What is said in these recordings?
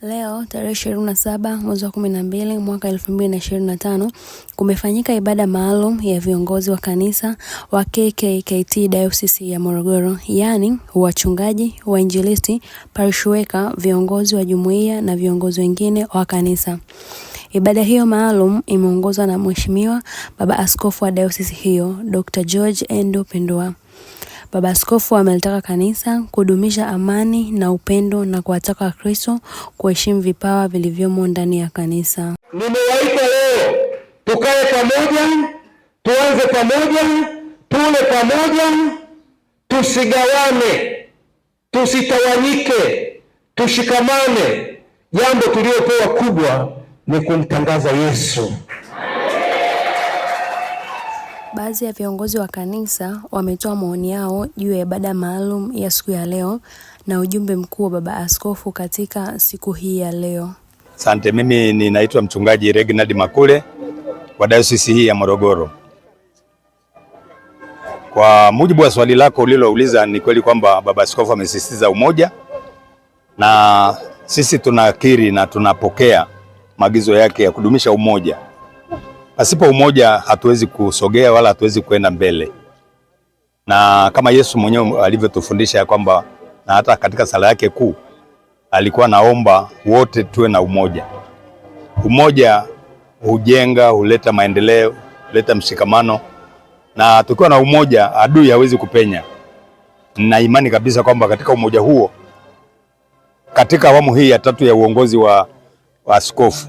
Leo tarehe 27 mwezi wa 12 mwaka 2025 kumefanyika ibada maalum ya viongozi wa kanisa wa KKKT Diocese ya Morogoro, yaani wachungaji, wainjilisti, parishweka, viongozi wa jumuiya na viongozi wengine wa kanisa. Ibada hiyo maalum imeongozwa na Mheshimiwa Baba Askofu wa Diocese hiyo, Dr. George Endo Pendua. Baba Askofu amelitaka kanisa kudumisha amani na upendo na kuwataka Wakristo kuheshimu vipawa vilivyomo ndani ya kanisa. Nimewaita leo tukae pamoja, tuanze pamoja, tule pamoja, tusigawane, tusitawanyike, tushikamane. Jambo tuliopewa kubwa ni kumtangaza Yesu. Baadhi ya viongozi wa kanisa wametoa maoni yao juu ya ibada maalum ya siku ya leo na ujumbe mkuu wa Baba Askofu katika siku hii ya leo. Asante, mimi ninaitwa Mchungaji Reginald Makule wa Diocese hii ya Morogoro. Kwa mujibu wa swali lako ulilouliza, ni kweli kwamba Baba Askofu amesisitiza umoja, na sisi tunakiri na tunapokea maagizo yake ya kudumisha umoja. Pasipo umoja hatuwezi kusogea wala hatuwezi kwenda mbele. Na kama Yesu mwenyewe alivyotufundisha kwamba, na hata katika sala yake kuu alikuwa naomba wote tuwe na umoja. Umoja hujenga, huleta maendeleo, huleta mshikamano, na tukiwa na umoja adui hawezi kupenya. Na imani kabisa kwamba katika umoja huo, katika awamu hii ya tatu ya uongozi wa askofu,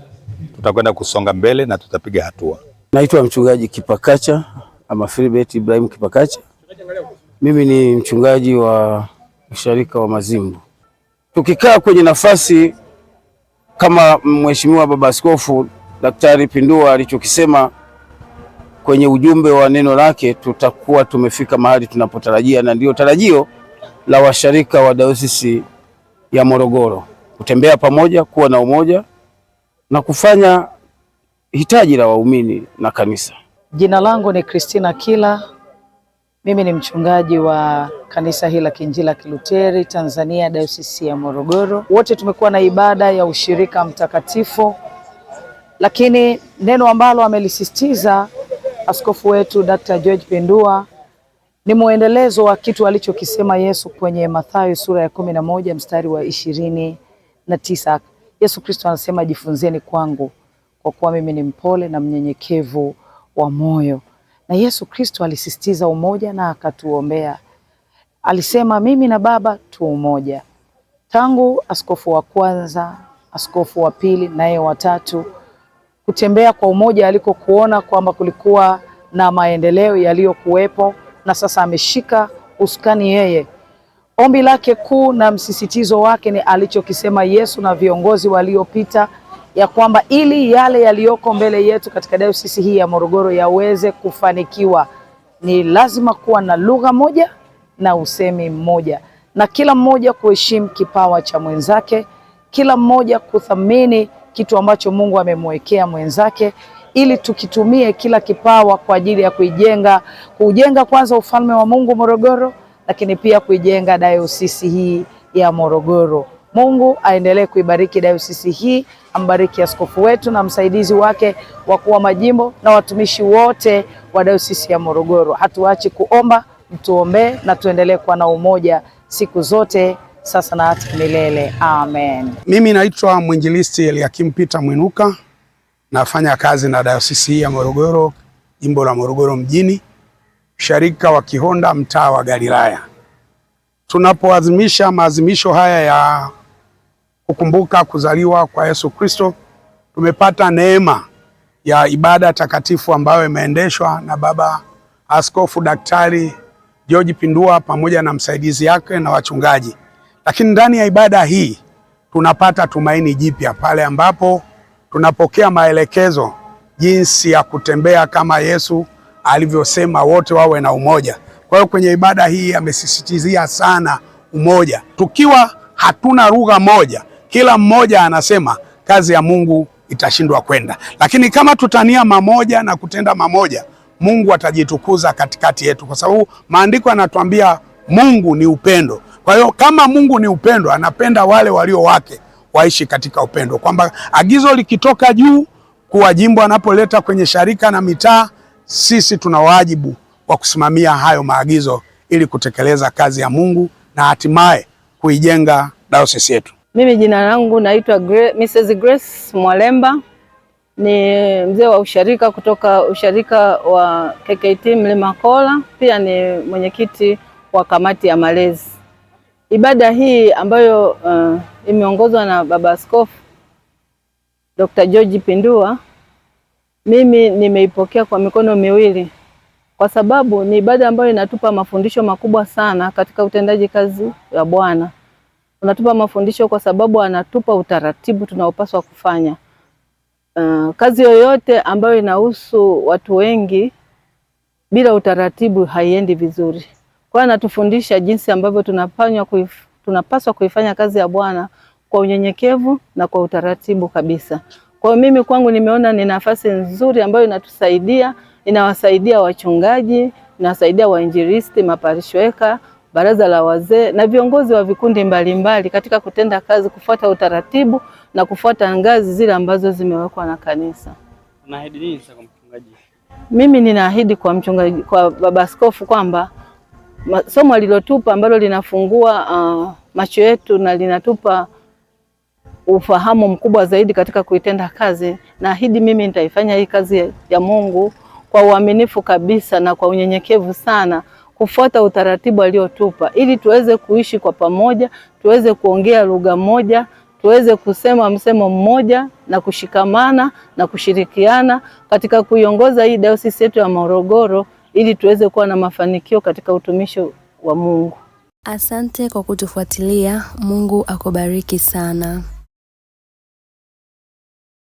tutakwenda kusonga mbele na tutapiga hatua. Naitwa Mchungaji Kipakacha ama Philbert Ibrahim Kipakacha. Mimi ni mchungaji wa usharika wa Mazimbu. Tukikaa kwenye nafasi kama Mheshimiwa Baba Askofu Daktari Pendua alichokisema kwenye ujumbe wa neno lake, tutakuwa tumefika mahali tunapotarajia, na ndio tarajio la washarika wa Diocese ya Morogoro, kutembea pamoja, kuwa na umoja na kufanya hitaji la waumini na kanisa. Jina langu ni Christina Kila. Mimi ni mchungaji wa kanisa hili la Kiinjili la Kiluteri Tanzania Diocese ya Morogoro. Wote tumekuwa na ibada ya ushirika mtakatifu, lakini neno ambalo amelisisitiza askofu wetu Dr. George Pendua ni muendelezo wa kitu alichokisema Yesu kwenye Mathayo sura ya 11 mstari wa 29. Yesu Kristo anasema, jifunzeni kwangu kwa kuwa mimi ni mpole na mnyenyekevu wa moyo. Na Yesu Kristo alisisitiza umoja na akatuombea. Alisema mimi na Baba tu umoja. Tangu askofu wa kwanza, askofu wa pili, naye wa tatu, kutembea kwa umoja aliko kuona kwamba kulikuwa na maendeleo yaliyokuwepo, na sasa ameshika usukani yeye. Ombi lake kuu na msisitizo wake ni alichokisema Yesu na viongozi waliopita, ya kwamba ili yale yaliyoko mbele yetu katika Diocese hii ya Morogoro yaweze kufanikiwa, ni lazima kuwa na lugha moja na usemi mmoja, na kila mmoja kuheshimu kipawa cha mwenzake, kila mmoja kuthamini kitu ambacho Mungu amemwekea mwenzake, ili tukitumie kila kipawa kwa ajili ya kujenga kwanza ufalme wa Mungu Morogoro, lakini pia kuijenga Diocese hii ya Morogoro. Mungu aendelee kuibariki Diocese hii, ambariki askofu wetu na msaidizi wake, wakuu wa majimbo na watumishi wote wa Diocese ya Morogoro. Hatuachi kuomba, mtuombee na tuendelee kuwa na umoja siku zote, sasa na hata milele. Amen. Mimi naitwa Mwinjilisti Eliakim Peter Mwinuka, nafanya kazi na Diocese hii ya Morogoro, jimbo la Morogoro mjini, sharika wa Kihonda, mtaa wa Galilaya. Tunapoadhimisha maadhimisho haya ya kukumbuka kuzaliwa kwa Yesu Kristo, tumepata neema ya ibada takatifu ambayo imeendeshwa na Baba Askofu Daktari George Pendua pamoja na msaidizi yake na wachungaji. Lakini ndani ya ibada hii tunapata tumaini jipya pale ambapo tunapokea maelekezo jinsi ya kutembea kama Yesu alivyosema wote wawe na umoja. Kwa hiyo kwenye ibada hii amesisitizia sana umoja. Tukiwa hatuna lugha moja, kila mmoja anasema, kazi ya Mungu itashindwa kwenda. Lakini kama tutania mamoja na kutenda mamoja, Mungu atajitukuza katikati yetu, kwa sababu maandiko yanatuambia Mungu ni upendo. Kwa hiyo kama Mungu ni upendo, anapenda wale walio wake waishi katika upendo, kwamba agizo likitoka juu kuwa jimbo anapoleta kwenye sharika na mitaa, sisi tuna wajibu wa kusimamia hayo maagizo ili kutekeleza kazi ya Mungu na hatimaye kuijenga dayosisi yetu. Mimi jina langu naitwa Mrs. Grace Mwalemba, ni mzee wa usharika kutoka usharika wa KKT Mlima Kola, pia ni mwenyekiti wa kamati ya malezi. Ibada hii ambayo imeongozwa na Baba Askofu Dr. George Pindua, mimi nimeipokea kwa mikono miwili, kwa sababu ni ibada ambayo inatupa mafundisho makubwa sana katika utendaji kazi ya Bwana. Unatupa mafundisho kwa sababu anatupa utaratibu tunaopaswa kufanya. Kazi yoyote ambayo inahusu watu wengi bila utaratibu haiendi vizuri. Kwa hiyo anatufundisha jinsi ambavyo tunapaswa kuifanya kazi ya Bwana kwa unyenyekevu na kwa utaratibu kabisa. Kwa hiyo mimi kwangu nimeona ni nafasi nzuri ambayo inatusaidia, inawasaidia wachungaji, inawasaidia wainjilisti, maparishweka, baraza la wazee na viongozi wa vikundi mbalimbali katika kutenda kazi, kufuata utaratibu na kufuata ngazi zile ambazo zimewekwa na kanisa. Unaahidi nini sasa kwa mchungaji? Mimi ninaahidi kwa mchungaji, kwa Baba Askofu, kwamba somo alilotupa ambalo linafungua macho yetu na linatupa ufahamu mkubwa zaidi katika kuitenda kazi, naahidi mimi nitaifanya hii kazi ya Mungu kwa uaminifu kabisa na kwa unyenyekevu sana, kufuata utaratibu aliotupa ili tuweze kuishi kwa pamoja, tuweze kuongea lugha moja, tuweze kusema msemo mmoja na kushikamana na kushirikiana katika kuiongoza hii dayosisi yetu ya Morogoro ili tuweze kuwa na mafanikio katika utumishi wa Mungu. Asante kwa kutufuatilia. Mungu akubariki sana.